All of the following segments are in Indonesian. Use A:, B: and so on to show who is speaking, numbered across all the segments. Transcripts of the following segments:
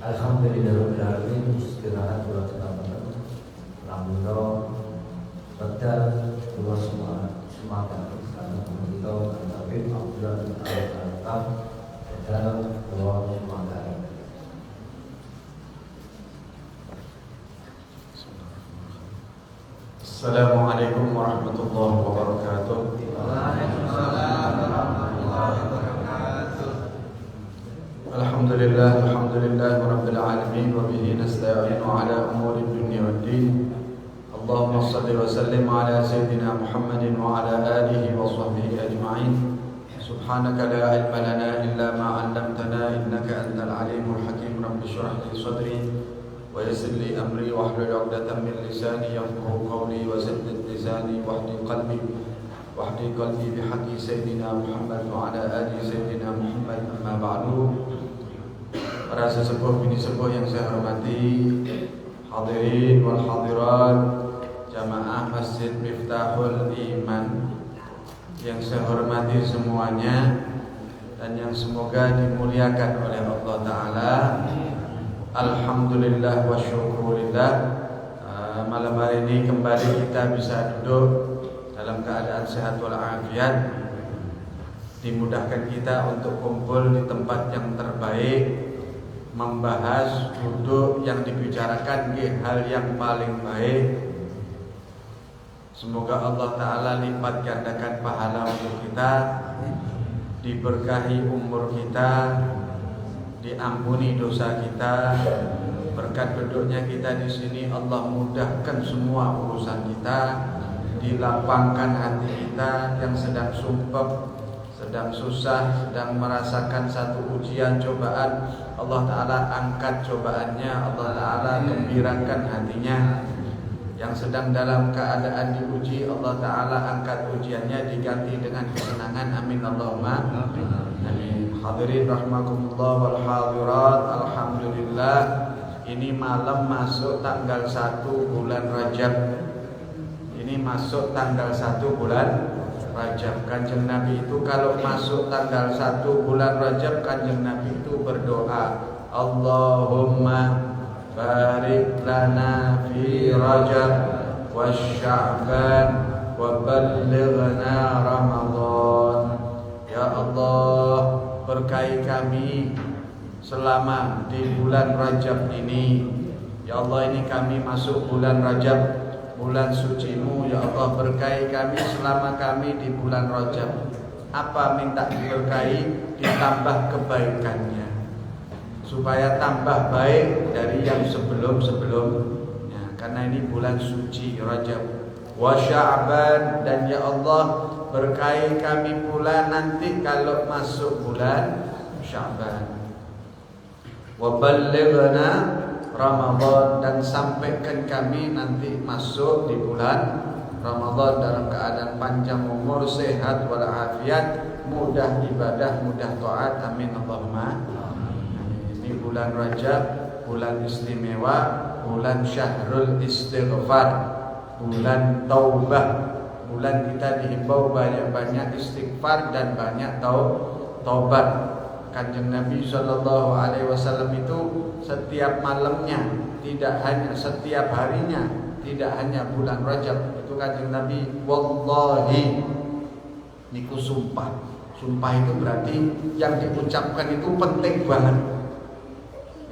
A: Alhamdulillahirabbil alamin, istirahat bulan Ramadan. Alhamdulillah pada dua semangat karena kita tapi Abdullah al-Fatah dalam dua semangat.
B: Assalamualaikum warahmatullahi wabarakatuh. Alhamdulillah rabbil alamin wa bihi nasta'inu ala umuri dunya waddin. Allahumma shalli wa sallim ala sayyidina Muhammadin wa ala alihi wa sahbihi ajma'in. Subhanaka la ilma lana illa ma 'allamtana innaka antal alimul hakim. Rabbi shrah li sadri wa yassir li amri wahlul 'uqdatam min lisani yafqahu qawli wa saddid lisani wahdi qalbi bihaqqi sayyidina Muhammad wa ala ali sayyidina Muhammad. Amma ba'du. Para sesepuh bini sepuh yang saya hormati, hadirin wal hadirat jamaah Masjid Miftahul Iman yang saya hormati semuanya dan yang semoga dimuliakan oleh Allah Ta'ala. Alhamdulillah wa syukurillah, malam hari ini kembali kita bisa duduk dalam keadaan sehat walafiat. Dimudahkan kita untuk kumpul di tempat yang terbaik, membahas duduk yang dibicarakan hal yang paling baik. Semoga Allah Ta'ala lipat gandakan pahala untuk kita, diberkahi umur kita, diampuni dosa kita. Berkat duduknya kita di sini, Allah mudahkan semua urusan kita, dilapangkan hati kita yang sedang sumpah, sedang susah, sedang merasakan satu ujian cobaan. Allah Ta'ala angkat cobaannya, Allah Ta'ala gembirakan hatinya. Yang sedang dalam keadaan diuji, Allah Ta'ala angkat ujiannya, diganti dengan kesenangan. Amin Allahumma amin. Hadirin rahimakumullah wal hadirat, alhamdulillah ini malam masuk tanggal 1 bulan Rajab. Ini masuk tanggal 1 bulan Rajab. Kanjeng Nabi itu kalau masuk tanggal 1 bulan Rajab, Kanjeng Nabi itu berdoa, Allahumma barik lana fi Rajab wa Sya'ban wa ballighna Ramadan. Ya Allah, berkahi kami selama di bulan Rajab ini. Ya Allah, ini kami masuk bulan Rajab, bulan sucimu. Ya Allah, berkahi kami selama kami di bulan Rajab. Apa minta diberkahi? Ditambah kebaikannya, supaya tambah baik dari yang sebelum-sebelumnya, karena ini bulan suci Rajab. Wa Sya'ban, dan ya Allah berkahi kami pula nanti kalau masuk bulan Sya'ban. Wa ballighna Ramadan, dan sampaikan kami nanti masuk di bulan Ramadan dalam keadaan panjang umur, sehat walafiat, mudah ibadah, mudah taat. Amin Allahumma amin. Ini bulan Rajab, bulan istimewa, bulan syahrul istighfar, bulan taubah, bulan kita dihimbau banyak-banyak istighfar dan banyak taubat. Kanjeng Nabi SAW itu setiap malamnya, tidak hanya setiap harinya, tidak hanya bulan Rajab, itu Kanjeng Nabi wallahi niku sumpah. Sumpah itu berarti yang diucapkan itu penting banget.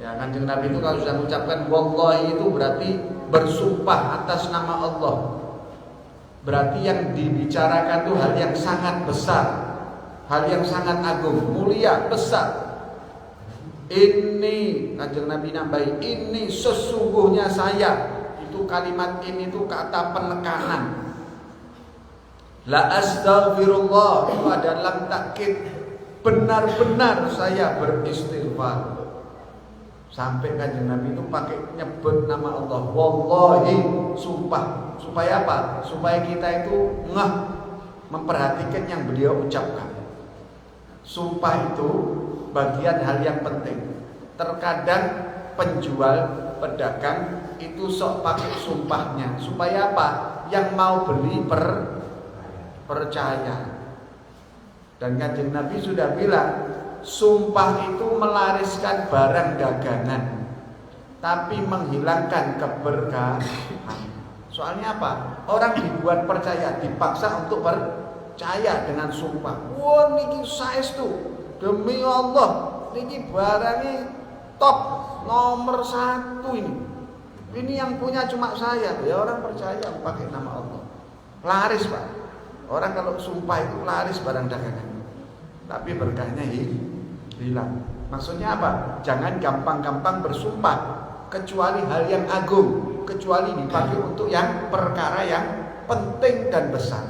B: Ya, Kanjeng Nabi itu kalau sudah mengucapkan wallahi itu berarti bersumpah atas nama Allah. Berarti yang dibicarakan itu hal yang sangat besar, hal yang sangat agung, mulia, besar. Ini Kanjeng Nabi nambahi, ini sesungguhnya saya. Itu kalimat ini itu kata penekanan. La astaghfirullah, itu adalah takkid, benar-benar saya beristighfar. Sampai Kanjeng Nabi itu pakai nyebut nama Allah, wallahi, sumpah. Supaya apa? Supaya kita itu memperhatikan yang beliau ucapkan. Sumpah itu bagian hal yang penting. Terkadang penjual, pedagang itu sok pakai sumpahnya. Supaya apa? Yang mau beli percaya. Dan Kanjeng Nabi sudah bilang, sumpah itu melariskan barang dagangan. tapi menghilangkan keberkahan. Soalnya apa? Orang dibuat percaya, dipaksa untuk percaya dengan sumpah. Wah, niki saestu demi Allah, niki barangnya top nomor 1 ini. Ini yang punya cuma saya. Ya orang percaya pakai nama Allah. Laris, Pak. Orang kalau sumpah itu laris barang dagangan. Tapi berkahnya hilang. Maksudnya apa? Jangan gampang-gampang bersumpah kecuali hal yang agung, kecuali dipakai untuk yang perkara yang penting dan besar.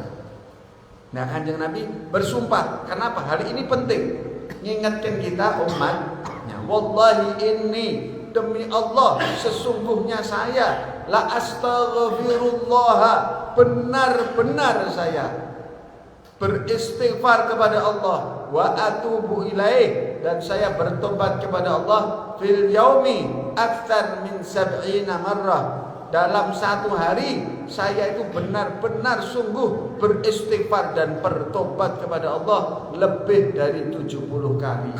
B: Nah, Kanjeng Nabi bersumpah. Kenapa? Hal ini penting. Ngingetin kita umatnya. Wallahi inni, demi Allah, sesungguhnya saya la astaghfirullah, benar-benar saya beristighfar kepada Allah, wa atubu ilaih, dan saya bertobat kepada Allah fil yaumi aktsar min 70 marrah. Dalam satu hari saya itu benar-benar sungguh beristighfar dan bertobat kepada Allah lebih dari 70 kali.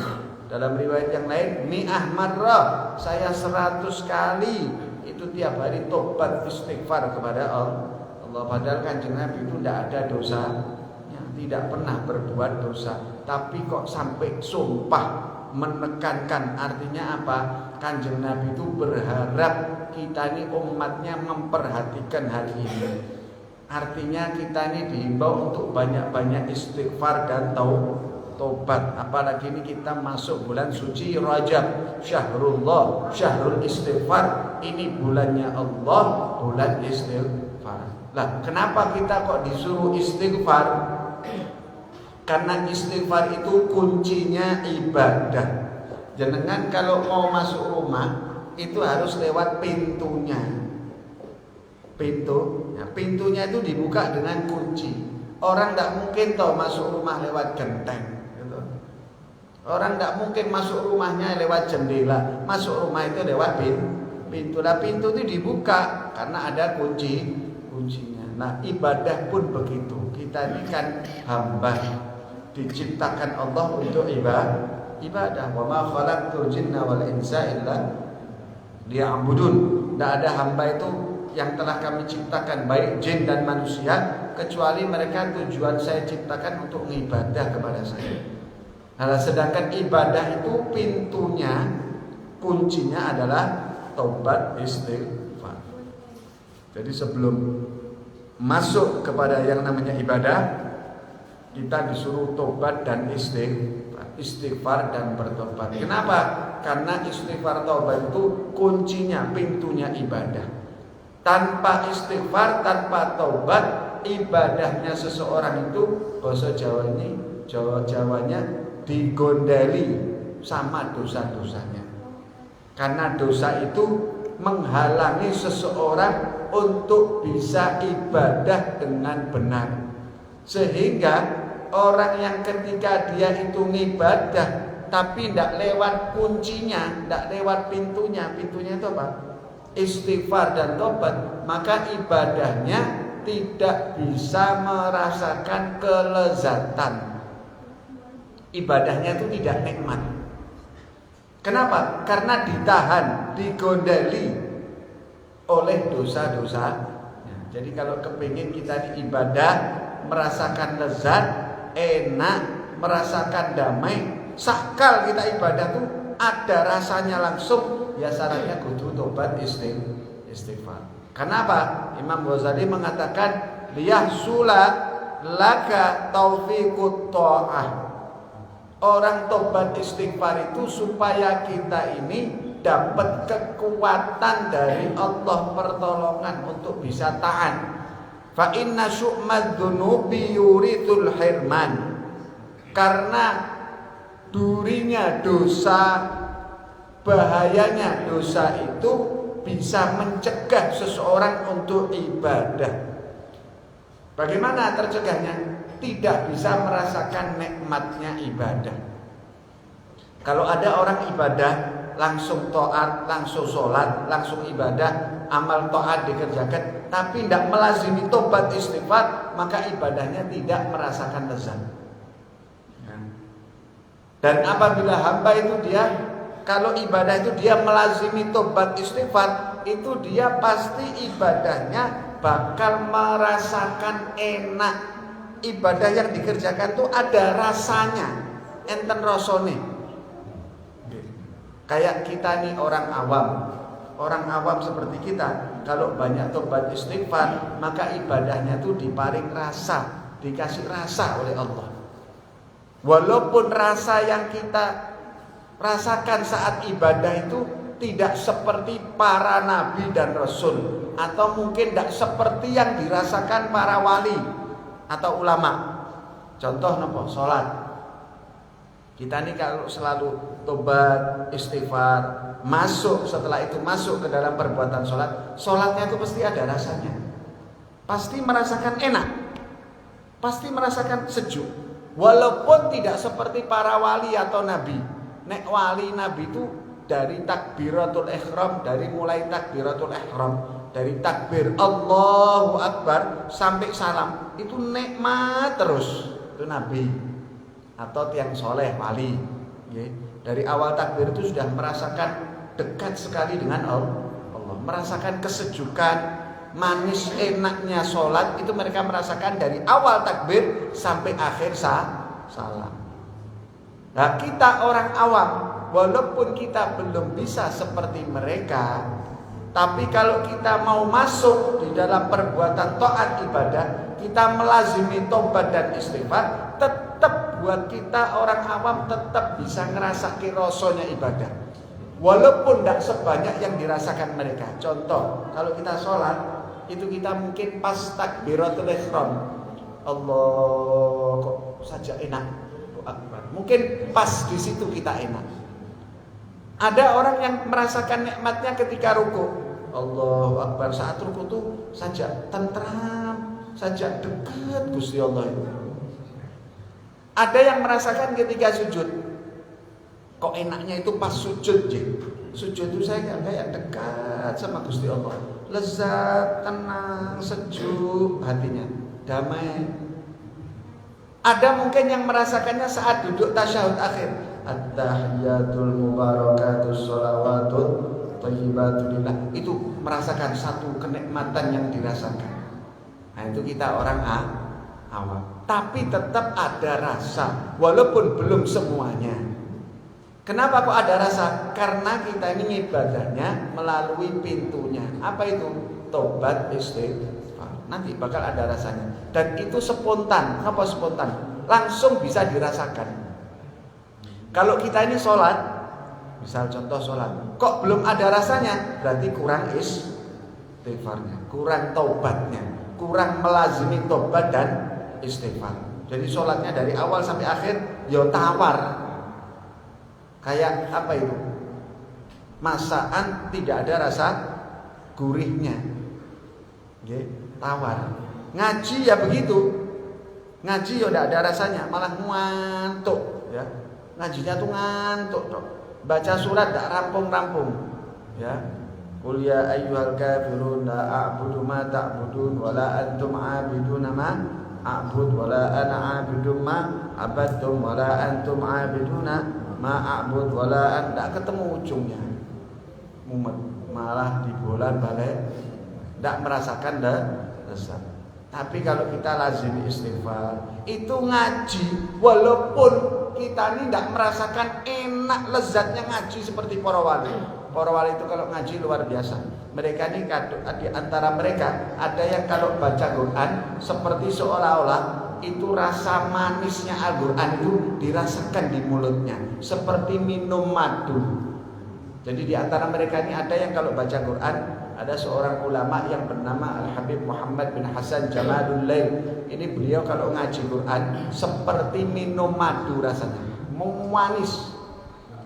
B: Dalam riwayat yang lain mi'ah marrah, saya 100 kali itu tiap hari tobat istighfar kepada Allah. Padahal Kanjeng Nabi itu tidak ada dosa, tidak pernah berbuat dosa, tapi kok sampai sumpah menekankan. Artinya apa? Kanjeng Nabi itu berharap kita ini umatnya memperhatikan hal ini. Artinya kita ini diimbau untuk banyak-banyak istighfar dan taubat. Apalagi ini kita masuk bulan suci Rajab, syahrullah, syahrul istighfar. Ini bulannya Allah, bulan istighfar. Lah, kenapa kita kok disuruh istighfar? Karena istighfar itu kuncinya ibadah. Jenengan kalau mau masuk rumah itu harus lewat pintunya. Pintunya itu dibuka dengan kunci. Orang tidak mungkin tahu masuk rumah lewat genteng. Orang tidak mungkin masuk rumahnya lewat jendela. Masuk rumah itu lewat pintu. Nah, pintu itu dibuka karena ada kuncinya. Nah, ibadah pun begitu. Kita ini kan hamba, diciptakan Allah untuk ibadah. Wa ma khalaqtul jinna wal insa illa liya'budun. Tidak ada hamba itu yang telah kami ciptakan, baik jin dan manusia, kecuali mereka tujuan saya ciptakan untuk ibadah kepada saya. Nah, sedangkan ibadah itu pintunya, kuncinya adalah taubat istighfar. Jadi sebelum masuk kepada yang namanya ibadah, kita disuruh tobat dan istighfar dan bertobat. Kenapa? Karena istighfar taubat itu kuncinya, pintunya ibadah. Tanpa istighfar, tanpa taubat, ibadahnya seseorang itu, bahasa Jawanya digondeli sama dosa-dosanya. Karena dosa itu menghalangi seseorang untuk bisa ibadah dengan benar. Sehingga orang yang ketika dia itu ngibadah tapi tidak lewat kuncinya, tidak lewat pintunya itu apa? Istighfar dan tobat, maka ibadahnya tidak bisa merasakan kelezatan. Ibadahnya itu tidak nikmat. Kenapa? Karena ditahan, digondeli oleh dosa-dosa. Jadi kalau kepingin kita di ibadah merasakan lezat, enak, merasakan damai, sakal kita ibadah tuh ada rasanya langsung, ya syaratnya kudu tobat istighfar. Kenapa? Imam Ghazali mengatakan liyahsula laka taufiqut ta'ah. Orang tobat istighfar itu supaya kita ini dapat kekuatan dari Allah, pertolongan untuk bisa tahan. Fa inna syu'mad dzunubi yuritul hirman. Karena durinya dosa, bahayanya dosa itu bisa mencegah seseorang untuk ibadah. Bagaimana tercegahnya? Tidak bisa merasakan nikmatnya ibadah. Kalau ada orang ibadah langsung taat, langsung sholat, langsung ibadah, amal taat dikerjakan, tapi tidak melazimi tobat istighfar, maka ibadahnya tidak merasakan lezat. Dan apabila hamba itu dia kalau ibadah itu dia melazimi tobat istighfar, itu dia pasti ibadahnya bakal merasakan enak. Ibadah yang dikerjakan tuh ada rasanya, enten rasane. Kayak kita nih orang awam seperti kita, kalau banyak tobat istighfar, maka ibadahnya tuh diparing rasa, dikasih rasa oleh Allah. Walaupun rasa yang kita rasakan saat ibadah itu tidak seperti para nabi dan rasul, atau mungkin tidak seperti yang dirasakan para wali atau ulama. Contoh nopo, sholat. Kita ini kalau selalu tobat, istighfar, setelah itu masuk ke dalam perbuatan sholat, sholatnya itu pasti ada rasanya. Pasti merasakan enak, pasti merasakan sejuk. Walaupun tidak seperti para wali atau nabi. Nek wali nabi itu dari takbiratul ihram, dari mulai takbiratul ihram, dari takbir Allahu Akbar sampai salam, itu nikmat terus. Itu nabi atau tiang soleh wali, dari awal takbir itu sudah merasakan dekat sekali dengan Allah, merasakan kesejukan, manis enaknya sholat itu mereka merasakan dari awal takbir sampai akhir salam. Nah, kita orang awam, walaupun kita belum bisa seperti mereka, tapi kalau kita mau masuk di dalam perbuatan taat ibadah, kita melazimi tobat dan istighfar, tetap buat kita orang awam tetap bisa ngerasakan rasanya ibadah. Walaupun tidak sebanyak yang dirasakan mereka. Contoh, kalau kita sholat, itu kita mungkin pas takbiratul ihram, Allah kok saja enak, mungkin pas di situ kita enak. Ada orang yang merasakan nikmatnya ketika ruku, Allahu Akbar, saat ruku tuh saja tentram, saja dekat Gusti Allah itu. Ada yang merasakan ketika sujud, kok enaknya itu pas sujud, sujud itu saya kayak dekat sama Gusti Allah, lezat, tenang, sejuk hatinya, damai. Ada mungkin yang merasakannya saat duduk tasyahud akhir, at-tahiyatul mubarakatus sholawatut thayyibatulillah, itu merasakan satu kenikmatan yang dirasakan. Nah, itu kita orang awam, tapi tetap ada rasa walaupun belum semuanya. Kenapa kok ada rasa? Karena kita ini ibadahnya melalui pintunya. Apa itu? Tobat istighfar. Nanti bakal ada rasanya. Dan itu spontan. Apa spontan? Langsung bisa dirasakan. Kalau kita ini sholat, misal contoh sholat, kok belum ada rasanya? Berarti kurang istighfarnya, kurang taubatnya, kurang melazimi tobat dan istighfar. Jadi sholatnya dari awal sampai akhir ya tawar. Kayak apa itu? Masakan tidak ada rasa gurihnya, tawar. Ngaji ya begitu, ngaji ya tidak ada rasanya, malah ngantuk, ya. Ngajinya tuh ngantuk, baca surat tidak rampung-rampung, ya. Qul ya ayyuhal kafirun la a'budu ma ta'budun wa la antum 'abiduna ma a'bud wa la ana 'abidum ma abadtum wa la antum 'abiduna ma'abud wala tidak ketemu ujungnya, mumet, malah dibolan balik, tidak merasakan lezat. Tapi kalau kita lazim istighfar, itu ngaji, walaupun kita ini tidak merasakan enak lezatnya ngaji seperti para wali. Para wali itu kalau ngaji luar biasa. Mereka ini di antara mereka ada yang kalau baca Quran seperti seolah-olah itu rasa manisnya Al-Quran itu dirasakan di mulutnya seperti minum madu. Jadi di antara mereka ini ada yang kalau baca Quran, ada seorang ulama yang bernama Al-Habib Muhammad bin Hasan Jamalul Lail. Ini beliau kalau ngaji Quran seperti minum madu rasanya, manis,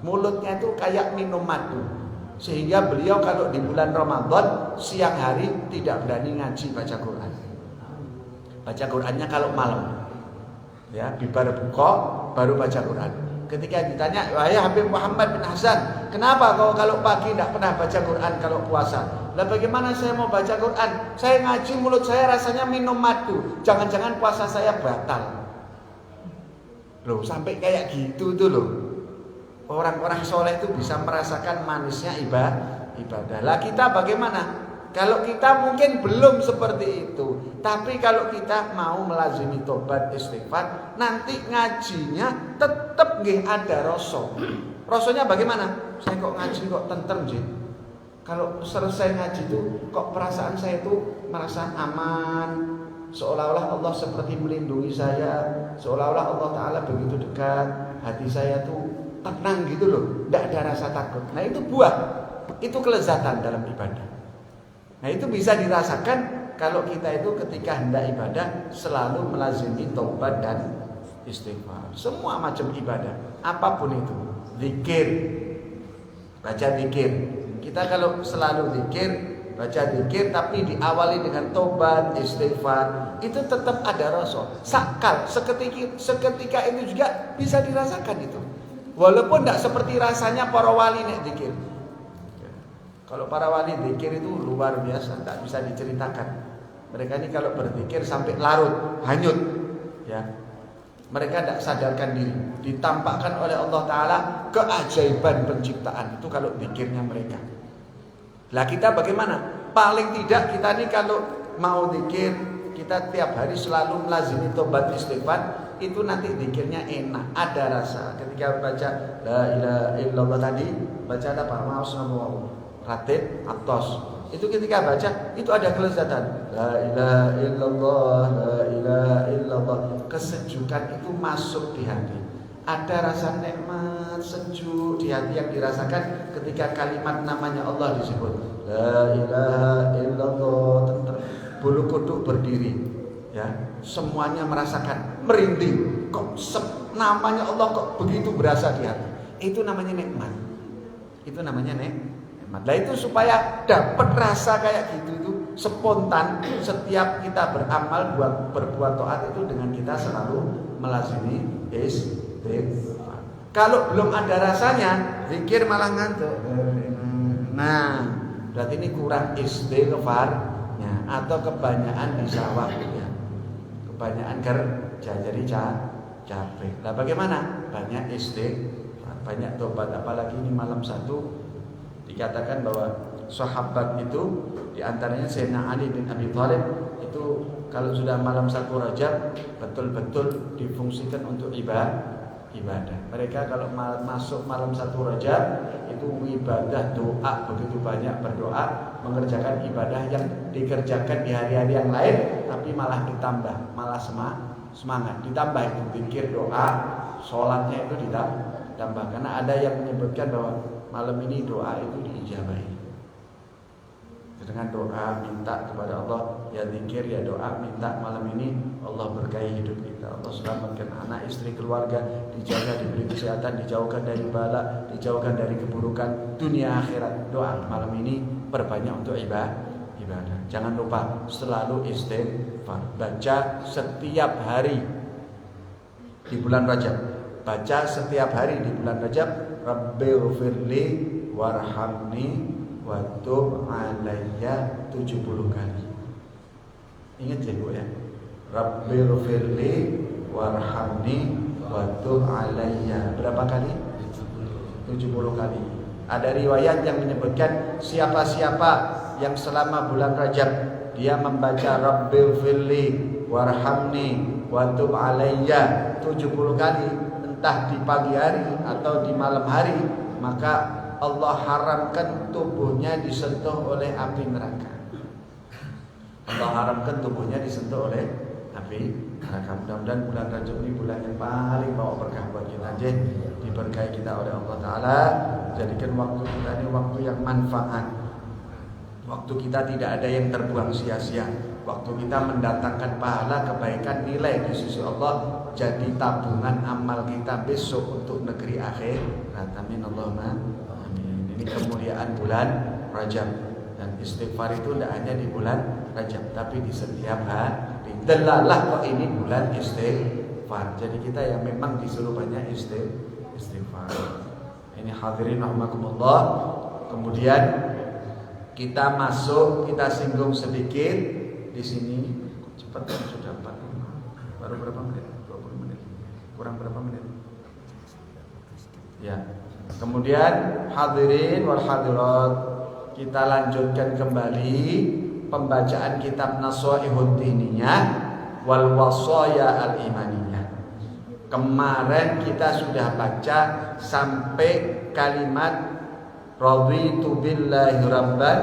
B: mulutnya itu kayak minum madu. Sehingga beliau kalau di bulan Ramadan siang hari tidak berani ngaji baca Quran. Baca Qurannya kalau malam, ya, bibar buka baru baca Quran. Ketika ditanya, wahai Habib Muhammad bin Hasan, kenapa kau kalau pagi tidak pernah baca Quran kalau puasa? Lah bagaimana saya mau baca Quran? Saya ngaji mulut saya rasanya minum madu. Jangan-jangan puasa saya batal. Loh, sampai kayak gitu tuh loh. Orang-orang soleh itu bisa merasakan manisnya ibadah. Lah kita bagaimana? Kalau kita mungkin belum seperti itu, tapi kalau kita mau melazimi tobat istighfar, nanti ngajinya tetap nggih ada rasa. Rasanya bagaimana? Saya kok ngaji kok tentrem sih. Kalau selesai ngaji itu kok perasaan saya itu merasa aman, seolah-olah Allah seperti melindungi saya, seolah-olah Allah Ta'ala begitu dekat, hati saya tuh tenang gitu loh, tidak ada rasa takut. Nah itu buah, itu kelezatan dalam ibadah. Nah itu bisa dirasakan kalau kita itu ketika hendak ibadah selalu melazimi taubat dan istighfar. Semua macam ibadah, apapun itu, zikir, baca zikir. Kita kalau selalu zikir, baca zikir, tapi diawali dengan taubat, istighfar, itu tetap ada rasa. Sakal, seketika itu juga bisa dirasakan itu. Walaupun tidak seperti rasanya para wali nek zikir. Kalau para wali zikir itu luar biasa, tak bisa diceritakan. Mereka ini kalau berzikir sampai larut, hanyut, ya. Mereka tidak sadarkan diri. Ditampakkan oleh Allah Ta'ala keajaiban penciptaan. Itu kalau zikirnya mereka. Lah kita bagaimana? Paling tidak kita ini kalau mau zikir, kita tiap hari selalu melazimi tobat istighfar, itu nanti zikirnya enak, ada rasa. Ketika baca la ilaha illallah tadi, baca apa? Ma'asnamu ratib atos. Itu ketika baca itu ada kelezatan. La ilaha illallah, la ilaha illallah. Kesejukan itu masuk di hati. Ada rasa nikmat, sejuk di hati yang dirasakan ketika kalimat namanya Allah disebut. La ilaha illallah, tentrem. Bulu kuduk berdiri. Ya, semuanya merasakan merinding. Kok namanya Allah kok begitu berasa di hati. Itu namanya nikmat. Itu namanya nikmat. Nah itu supaya dapat rasa kayak gitu itu spontan setiap kita beramal berbuat taat itu dengan kita selalu melazimi istighfar. Kalau belum ada rasanya, zikir malah ngantuk. Nah, berarti ini kurang istighfarnya atau kebanyakan di sawah ya. Kebanyakan kerja jadi capek. Nah, bagaimana? Banyak istighfar, banyak tobat, apalagi ini malam satu. Dikatakan bahwa sahabat itu diantaranya Sayyidina Ali bin Abi Thalib itu kalau sudah malam 1 Rajab betul-betul difungsikan untuk ibadah. Mereka kalau masuk malam 1 Rajab itu ibadah, doa, begitu banyak berdoa, mengerjakan ibadah yang dikerjakan di hari-hari yang lain, tapi malah ditambah, malah semangat, ditambah itu zikir, doa, sholatnya itu ditambah. Karena ada yang menyebutkan bahwa malam ini doa itu diijabahi. Dengan doa minta kepada Allah, ya zikir, ya doa, minta malam ini Allah berkahi hidup kita, Allah selamatkan anak, istri, keluarga, dijaga, diberi kesehatan, dijauhkan dari bala, dijauhkan dari keburukan dunia akhirat. Doa malam ini perbanyak untuk ibadah. Jangan lupa selalu istighfar. Baca setiap hari di bulan Rajab. Baca setiap hari di bulan Rajab. Rabbighfirli warhamni wa tub alayya 70 kali. Ingat ya Bu ya. Rabbighfirli warhamni wa tub alayya. Berapa kali? 70 kali. Ada riwayat yang menyebutkan siapa-siapa yang selama bulan Rajab dia membaca Rabbighfirli warhamni wa tub alayya 70 kali, entah di pagi hari atau di malam hari, maka Allah haramkan tubuhnya disentuh oleh api neraka. Allah haramkan tubuhnya disentuh oleh api neraka. Mudah-mudahan bulan Rajab ini bulan yang paling bawa berkah buat kita. Diberkahi kita oleh Allah Ta'ala. Jadikan waktu kita ini waktu yang manfaat. Waktu kita tidak ada yang terbuang sia-sia. Waktu kita mendatangkan pahala, kebaikan, nilai di sisi Allah, jadi tabungan amal kita besok untuk negeri akhirat. Amin Allahumma amin. Ini kemuliaan bulan Rajab. Dan istighfar itu tidak hanya di bulan Rajab, tapi di setiap hari. Delalah kok ini bulan istighfar. Jadi kita yang memang disuruh banyak istighfar. Ini hadirin rahimakumullah. Kemudian kita masuk, kita singgung sedikit di sini. Cepat kan sudah 40. Baru berapa menit? 20 menit. Kurang berapa menit? Ya. Kemudian hadirin wal hadirat, kita lanjutkan kembali pembacaan kitab Nasaihud Diniyah wal Wasaya al Imaniyah. Kemarin kita sudah baca sampai kalimat raditu billahi rabban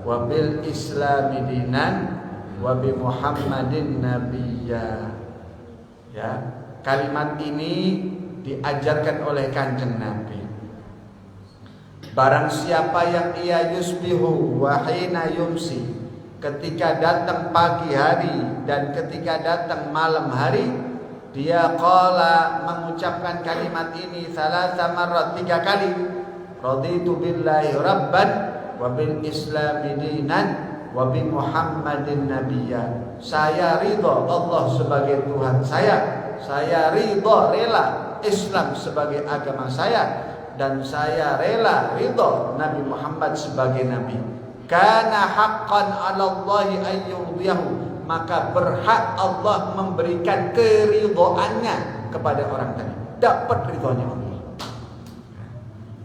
B: wa bil islami dinan wa bi Muhammadin nabiyya. Ya, kalimat ini diajarkan oleh Kanjeng Nabi. Barang siapa yang ia yusbihu wa hina yumsi, ketika datang pagi hari dan ketika datang malam hari, dia qala mengucapkan kalimat ini salasa marrat, 3 kali. Raditu billahi rabban wa bil islami dinan wa bi Muhammadin nabiyya. Saya ridha Allah sebagai Tuhan saya ridha rela Islam sebagai agama saya, dan saya rela ridha Nabi Muhammad sebagai nabi. Kana haqqan 'ala Allahi an yurdiyahu, maka berhak Allah memberikan keridhaannya kepada orang tadi, dapat ridhonya Allah.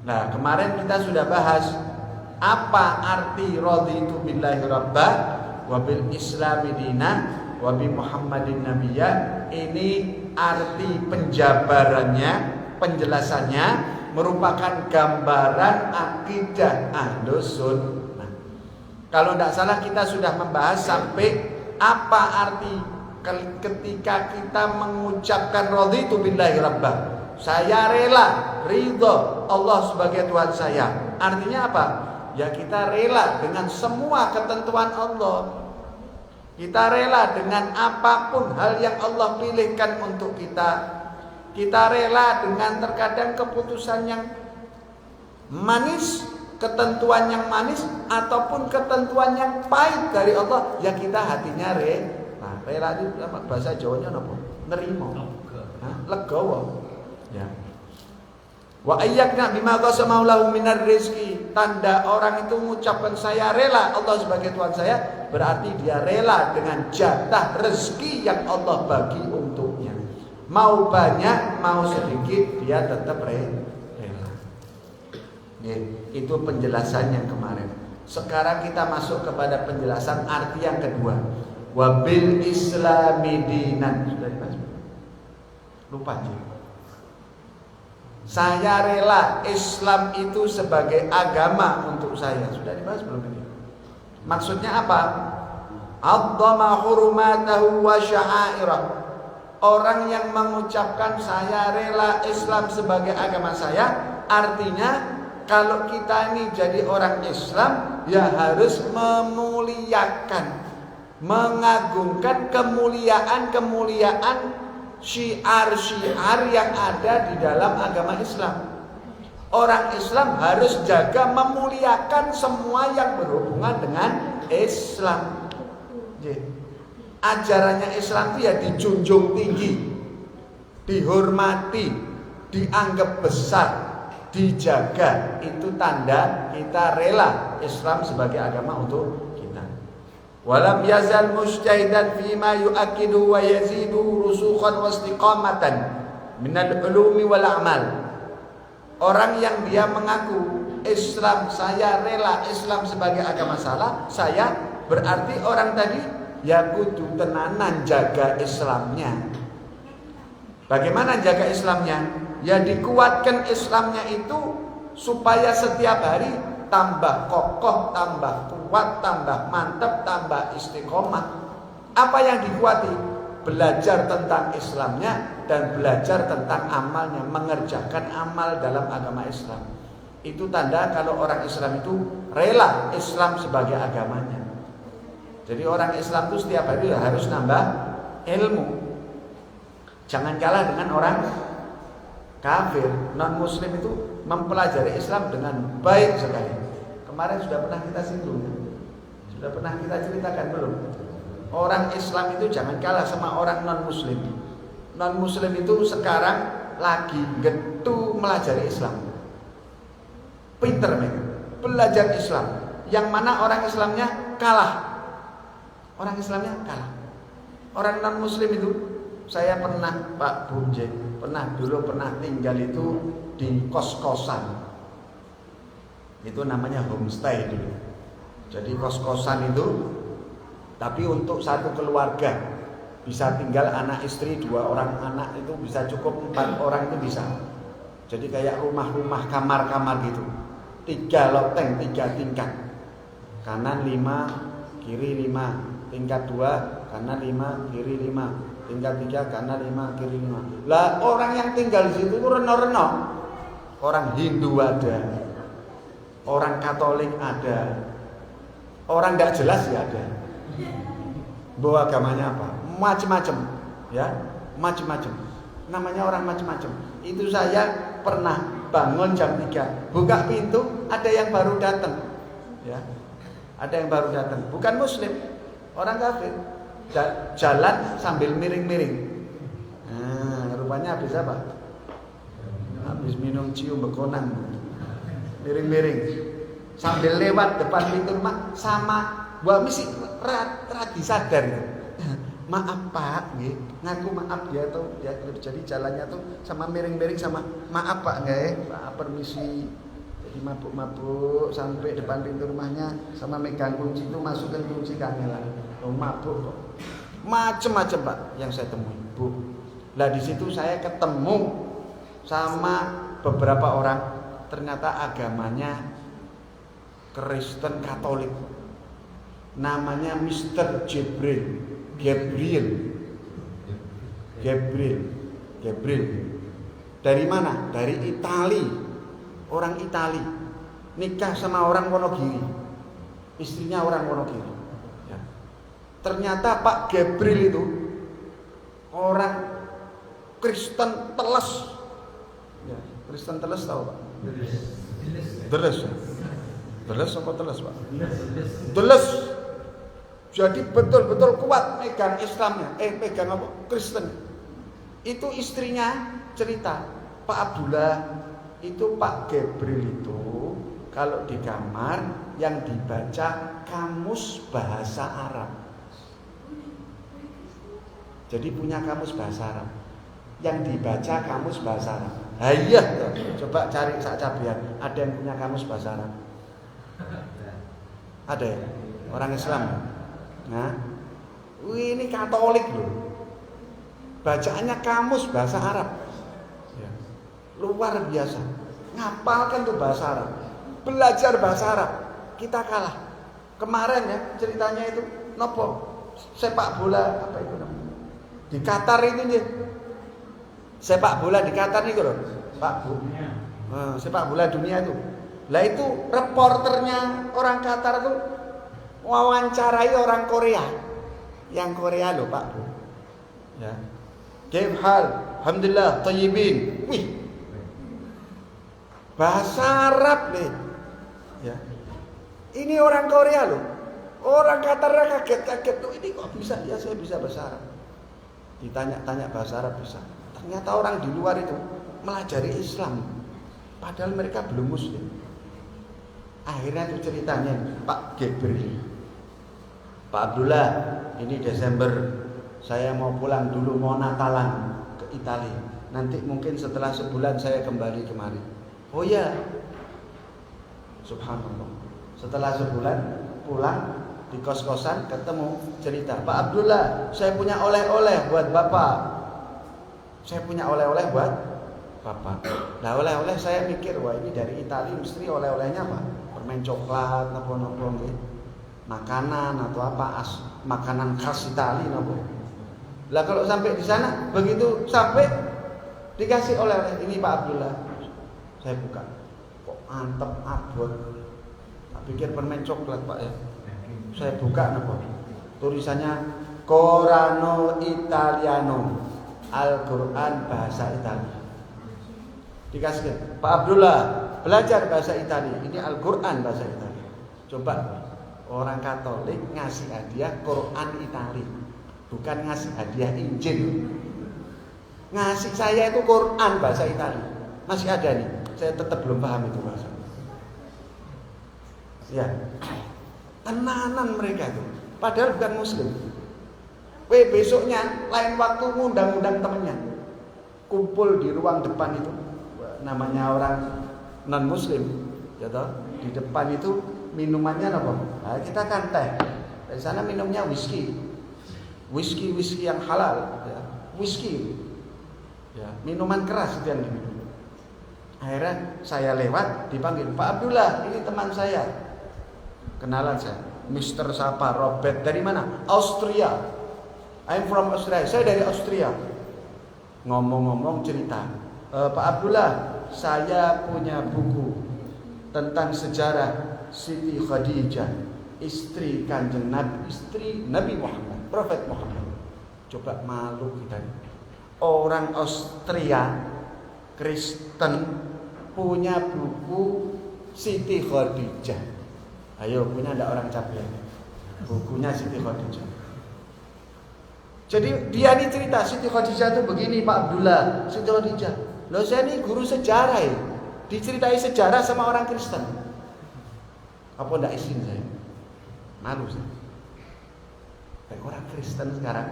B: Nah, kemarin kita sudah bahas apa arti raditu billahi rabba wa bil islami dina wa bi Muhammadin nabiyya. Ini arti penjabarannya, penjelasannya merupakan gambaran akidah Ahlus Sunnah. Kalau tidak salah kita sudah membahas sampai apa arti ketika kita mengucapkan raditu billahi rabba, saya rela ridho Allah sebagai Tuhan saya. Artinya apa? Ya, kita rela dengan semua ketentuan Allah. Kita rela dengan apapun hal yang Allah pilihkan untuk kita. Kita rela dengan terkadang keputusan yang manis, ketentuan yang manis, ataupun ketentuan yang pahit dari Allah. Ya, kita hatinya rela itu bahasa Jawanya apa? Nerimo. Legowo. Ya. Wa ayyakna bima qasama lahu minar rizqi. Tanda orang itu mengucapkan saya rela Allah sebagai Tuhan saya, berarti dia rela dengan jatah rezeki yang Allah bagi untuknya. Mau banyak, mau sedikit, dia tetap rela. Itu penjelasan yang kemarin. Sekarang kita masuk kepada penjelasan arti yang kedua. Wabil islami dinan. Sudah dibahas? Lupa sih. Saya rela Islam itu sebagai agama untuk saya. Sudah dibahas belum ini? Maksudnya apa? Adzama hurmatahu wa sya'airah. Orang yang mengucapkan saya rela Islam sebagai agama saya, artinya kalau kita ini jadi orang Islam, ya harus memuliakan, mengagungkan kemuliaan syiar-syiar yang ada di dalam agama Islam. Orang Islam harus jaga memuliakan semua yang berhubungan dengan Islam. Ajarannya Islam itu ya dijunjung tinggi, dihormati, dianggap besar, dijaga. Itu tanda kita rela Islam sebagai agama untuk kita. Walam yazal mujtahidan fima yu'akkidu wa yazidu rusukhan wa istiqamatan minal ulumi wal a'mal. Orang yang dia mengaku Islam, saya rela Islam sebagai agama saya, berarti orang tadi ya kudu tenanan jaga Islamnya. Bagaimana jaga Islamnya? Ya dikuatkan Islamnya itu supaya setiap hari tambah kokoh, tambah kuat, tambah mantap, tambah istiqomah. Apa yang dikuati? Belajar tentang Islamnya dan belajar tentang amalnya, mengerjakan amal dalam agama Islam. Itu tanda kalau orang Islam itu rela Islam sebagai agamanya. Jadi orang Islam itu setiap hari harus nambah ilmu. Jangan kalah dengan orang kafir, non muslim itu mempelajari Islam dengan baik sekali. Kemarin sudah pernah kita singgung, sudah pernah kita ceritakan belum? Orang Islam itu jangan kalah sama orang non muslim. Non muslim itu sekarang lagi getu melajari Islam, pinter mereka belajar Islam. Yang mana orang Islamnya kalah. Orang Islamnya kalah. Orang non muslim itu saya pernah Pak Bunje, pernah tinggal itu di kos-kosan. Itu namanya homestay dulu. Jadi kos-kosan itu, tapi untuk satu keluarga bisa tinggal anak istri 2 orang anak itu bisa cukup 4 orang itu bisa. Jadi kayak rumah-rumah kamar-kamar gitu. 3 loteng, 3 tingkat. Kanan 5, kiri 5. Tingkat 2, kanan 5, kiri 5. Tingkat 3, kanan 5, kiri 5. Lah orang yang tinggal di situ reno-reno. Orang Hindu ada, orang Katolik ada, orang nggak jelas ya ada. Bawa agamanya apa? Macam-macam, ya, macam-macam. Namanya orang macam-macam. Itu saya pernah bangun jam 3, buka pintu, ada yang baru datang, ya, ada yang baru datang. Bukan Muslim, orang kafir. Jalan sambil miring-miring. Nah, rupanya habis apa? Habis minum cium bekonan. Miring-miring. Sambil lewat depan pintu rumah sama wah misi radi sadar gitu. Maaf Pak, nggih. Ngaku maaf ya tuh. Ya, jadi jalannya tuh sama miring-miring sama maaf Pak nggih. Pak permisi. Jadi mabuk-mabuk sampai depan pintu rumahnya sama megang kunci itu masukin kunci kangelan. Oh, mabuk kok. Macem-macem Pak yang saya temui, Bu. Lah di situ saya ketemu sama beberapa orang, ternyata agamanya Kristen Katolik. Namanya Mr. Gabriel. Dari mana? Dari Itali. Orang Itali. Nikah sama orang Wonogiri. Istrinya orang Wonogiri. Ya. Ternyata Pak Gabriel itu orang Kristen teles. Ya, Kristen teles tahu Pak? Teles. Teles apa teles Pak? Teles. Jadi betul-betul kuat pegang Islamnya, pegang apa? Kristen. Itu istrinya cerita, Pak Abdullah, itu Pak Gabriel itu kalau di kamar yang dibaca kamus bahasa Arab. Jadi punya kamus bahasa Arab. Yang dibaca kamus bahasa Arab. Hayah tuh, coba cari sak cabean, ada yang punya kamus bahasa Arab? Ada ya? Orang Islam. Nah, ini Katolik loh. Bacaannya kamus bahasa Arab. Ya. Luar biasa. Ngapalkan tuh bahasa Arab. Belajar bahasa Arab. Kita kalah. Kemarin ya ceritanya itu nopo sepak bola apa itu namanya? Di Qatar itu nih. Sepak bola di Qatar nih loh. Pak Bu. Sepak bola dunia itu. Lah itu reporternya orang Qatar tuh wawancarai orang Korea. Yang Korea loh Pak Bu. Ya. Kaif hal? Alhamdulillah thayyibin. Wih. Bahasa Arab nih. Ya. Ini orang Korea loh. Orang Qatar kaget-kaget tuh ini kok bisa ya saya bisa bahasa Arab. Ditanya-tanya bahasa Arab bisa. Ternyata orang di luar itu melajari Islam. Padahal mereka belum Muslim. Akhirnya itu ceritanya Pak Gabriel. Pak Abdullah, ini Desember saya mau pulang dulu, mau Natalan ke Italia. Nanti mungkin setelah sebulan saya kembali kemari. Oh ya, subhanallah. Setelah sebulan pulang di kos-kosan ketemu cerita, Pak Abdullah, saya punya oleh-oleh buat Bapak. Saya punya oleh-oleh buat Bapak. Nah oleh-oleh saya mikir, wah ini dari Italia mesti oleh-olehnya apa? Permen coklat, nopo-nopo gitu. Makanan atau apa makanan khas Italia nopo. Lah kalau sampai di sana begitu sampai dikasih oleh-oleh ini Pak Abdullah. Saya buka. Kok mantep abot. Tak pikir permen coklat Pak ya. Saya buka nopo. Tulisannya Corano Italiano. Al-Quran bahasa Italia. Dikasih Pak Abdullah belajar bahasa Italia. Ini Al-Quran bahasa Italia. Coba orang Katolik ngasih hadiah Quran Italia, bukan ngasih hadiah Injil. Ngasih saya itu Quran bahasa Italia. Masih ada nih. Saya tetap belum paham itu bahasa. Ya, tenanan mereka itu. Padahal bukan Muslim. Besoknya lain waktu ngundang-undang temennya, kumpul di ruang depan itu, namanya orang non muslim, ya toh. Di depan itu minumannya apa? Nah, kita kan teh. Di sana minumnya whisky yang halal, ya. Whisky, ya, minuman keras itu yang diminum. Akhirnya saya lewat, dipanggil, Pak Abdullah, ini teman saya. Kenalan saya, Mr. Sapa Robert, dari mana? Austria. I'm from Austria. Saya dari Austria. Ngomong-ngomong cerita, Pak Abdullah, saya punya buku tentang sejarah Siti Khadijah, istri Kanjeng Nabi, istri Nabi Muhammad, Prophet Muhammad. Coba malu kita. Orang Austria Kristen punya buku Siti Khadijah. Ayo, punya enggak orang capek? Bukunya Siti Khadijah. Jadi dia nih cerita Siti Khadijah itu begini Pak Abdullah, Siti Khadijah. Loh saya nih guru sejarah ya. Diceritai sejarah sama orang Kristen. Apa enggak izin saya? Malu saya. Kayak orang Kristen sekarang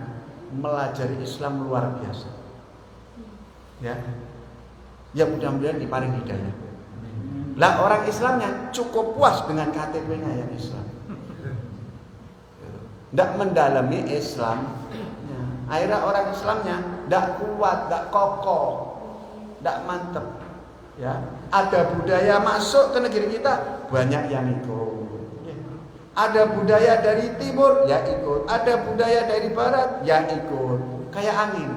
B: melajari Islam luar biasa. Ya. Ya mudah-mudahan diparing hidayah. Lah orang Islamnya cukup puas dengan KTP-nya yang Islam. Enggak mendalami Islam. Akhirnya orang Islamnya tidak kuat, tidak kokoh, tidak mantep. Ya, ada budaya masuk ke negeri kita, banyak yang ikut. Ada budaya dari timur, ya ikut. Ada budaya dari barat, ya ikut. Kayak angin.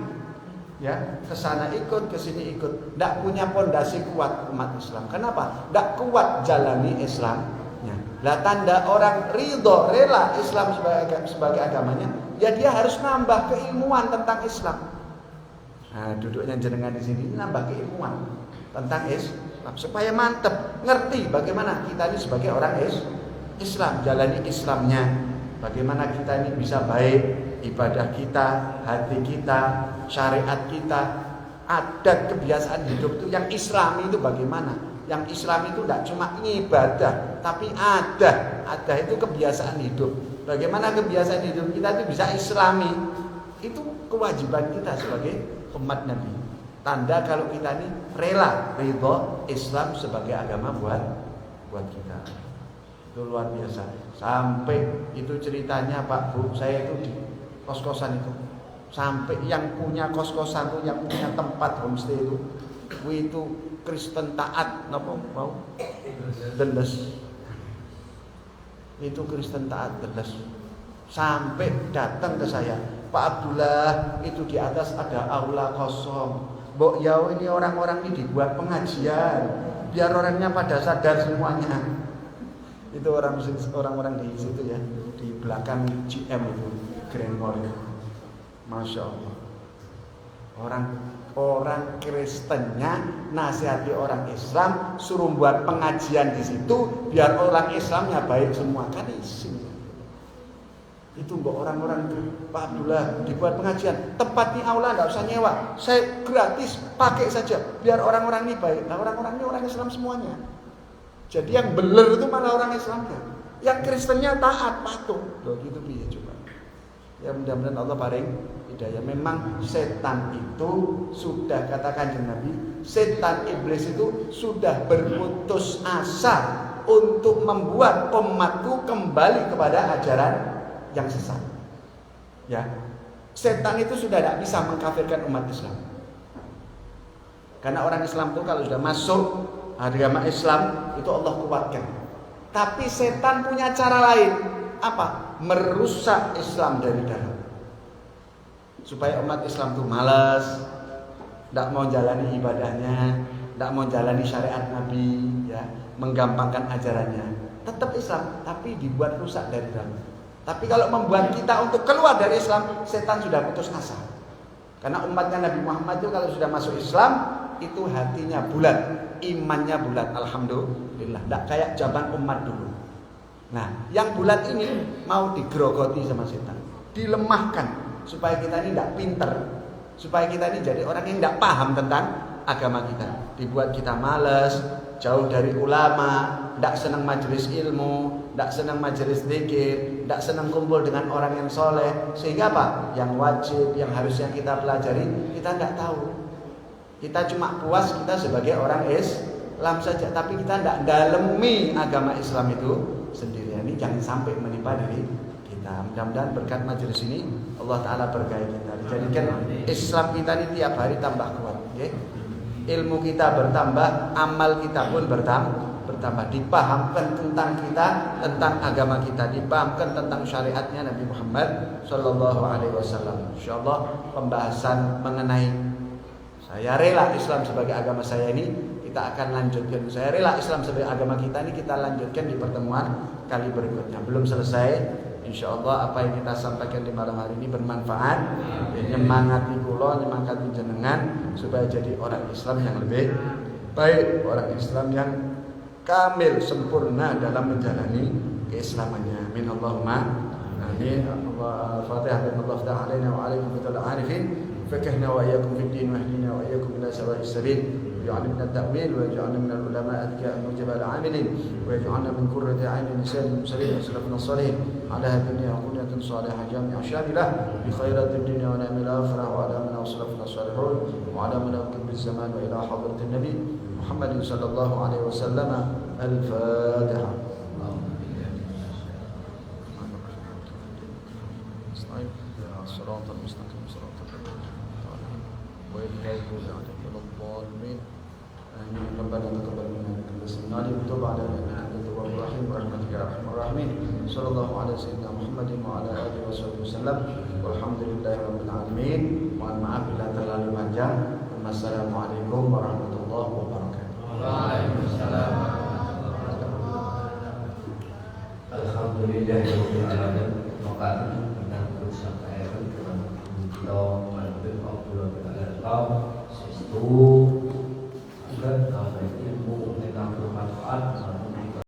B: Ya, ke sana ikut, ke sini ikut. Tidak punya pondasi kuat umat Islam. Kenapa? Tidak kuat jalani Islamnya. Lah tanda orang ridho, rela Islam sebagai agamanya, ya dia harus nambah keilmuan tentang Islam. Nah, duduknya jenengan di sini nambah keilmuan tentang Islam supaya mantep, ngerti bagaimana kita ini sebagai orang Islam, jalani Islamnya. Bagaimana kita ini bisa baik, ibadah kita, hati kita, syariat kita, adat kebiasaan hidup itu yang Islami itu bagaimana? Yang Islam itu tidak cuma ibadah, tapi ada itu kebiasaan hidup. Bagaimana kebiasaan hidup kita itu bisa Islami? Itu kewajiban kita sebagai umat Nabi. Tanda kalau kita ini rela ridho Islam sebagai agama buat kita. Itu luar biasa. Sampai itu ceritanya Pak Bu, saya itu di kos-kosan itu. Sampai yang punya kos-kosan itu, yang punya tempat homestay itu Kristen taat, napa mau? Deles. Itu Kristen taat deles. Sampai datang ke saya, Pak Abdullah, itu di atas ada aula kosong. Mbok ya ini orang-orang ini dibuat pengajian, biar orangnya pada sadar semuanya. Itu orang-orang di situ ya, di belakang GM itu, Grand Mall itu. Masya Allah. Orang Kristennya nasihati orang Islam, suruh buat pengajian di situ biar orang Islamnya baik semua, kan isin. Itu mbok orang-orang itu, Pak Abdullah, dibuat pengajian, tempat di aula enggak usah nyewa, saya gratis pakai saja biar orang-orang ini baik. Nah, orang-orang ini orang Islam semuanya. Jadi yang beler itu malah orang Islamnya, yang Kristennya taat patuh. Loh gitu piye coba. Ya mudah-mudahan Allah paring hidayah. Memang setan itu sudah, katakan Kanjeng Nabi, setan iblis itu sudah berputus asa untuk membuat umatku kembali kepada ajaran yang sesat. Ya, setan itu sudah tidak bisa mengkafirkan umat Islam. Karena orang Islam itu kalau sudah masuk agama Islam itu Allah kuatkan. Tapi setan punya cara lain. Apa? Merusak Islam dari dalam. Supaya umat Islam itu malas, tidak mau jalani ibadahnya, tidak mau jalani syariat Nabi, ya, menggampangkan ajarannya. Tetap Islam, tapi dibuat rusak dari dalam. Tapi kalau membuat kita untuk keluar dari Islam, setan sudah putus asa. Karena umatnya Nabi Muhammad itu kalau sudah masuk Islam, itu hatinya bulat, imannya bulat. Alhamdulillah, tidak kayak zaman umat dulu. Nah, yang bulat ini mau digerogoti sama setan, dilemahkan supaya kita ini tidak pinter, supaya kita ini jadi orang yang tidak paham tentang agama kita. Dibuat kita malas, jauh dari ulama, tidak senang majelis ilmu, tidak senang majelis zikir, tidak senang kumpul dengan orang yang soleh. Sehingga apa? Yang wajib, yang harusnya kita pelajari, kita tidak tahu. Kita cuma puas kita sebagai orang Islam saja, tapi kita tidak dalemi agama Islam itu sendiri. Ini jangan sampai menimpa diri kita. Mudah-mudahan berkat majelis ini Allah Ta'ala berkahi kita, dijadikan Islam kita ini tiap hari tambah kuat, okay? Ilmu kita bertambah, amal kita pun bertambah, dipahamkan tentang kita, tentang agama kita, dipahamkan tentang syariatnya Nabi Muhammad Sallallahu Alaihi Wasallam. Insyaallah pembahasan mengenai saya rela Islam sebagai agama saya ini kita akan lanjutkan. Saya rela Islam sebagai agama kita ini kita lanjutkan di pertemuan kali berikutnya. Belum selesai. InsyaAllah apa yang kita sampaikan di malam hari ini bermanfaat, menyemangati kula, menyemangati jenengan supaya jadi orang Islam yang lebih baik, orang Islam yang kamil, sempurna dalam menjalani keislamannya. Amin Allahumma amin. Al-Fatihah. Allah ta'ala alaina wa alaikum bital arifin. فكهنا وإياكم في الدين واهدنا وإياكم إلى سواء السبيل ويعلمنا التأويل ويجعلنا من العلماء أذكياء المنجب العاملين ويجعلنا من قرة عين نساء المرسلين وسلفنا الصالحين على هذه الدنيا قنية صالحة جامعة شاملة بخيرات الدنيا ونعم الآخرة وعلى من وسلفنا الصالحون وعلى من أقم بالزمان وإلى حضرة النبي محمد صلى الله عليه وسلم. الفاتحة. صراط المستقيم صراط الذين أنعمت عليهم غير المغضوب عليهم ولا الضالين آمين. ربنا تقبل منا إنك أنت السميع العليم وتب علينا إنك أنت التواب الرحيم برحمتك يا أرحم الراحمين. صلى الله على سيدنا محمد وعلى آله وصحبه وسلم والحمد لله رب العالمين. Mohon maaf bila terlalu panjang. Wassalamualaikum warahmatullahi wabarakatuh.
A: Waalaikumsalam. Alhamdulillahirabbil alamin. Maka Lo menurut Allah Taala sesuatu agar ilmu yang bermanfaat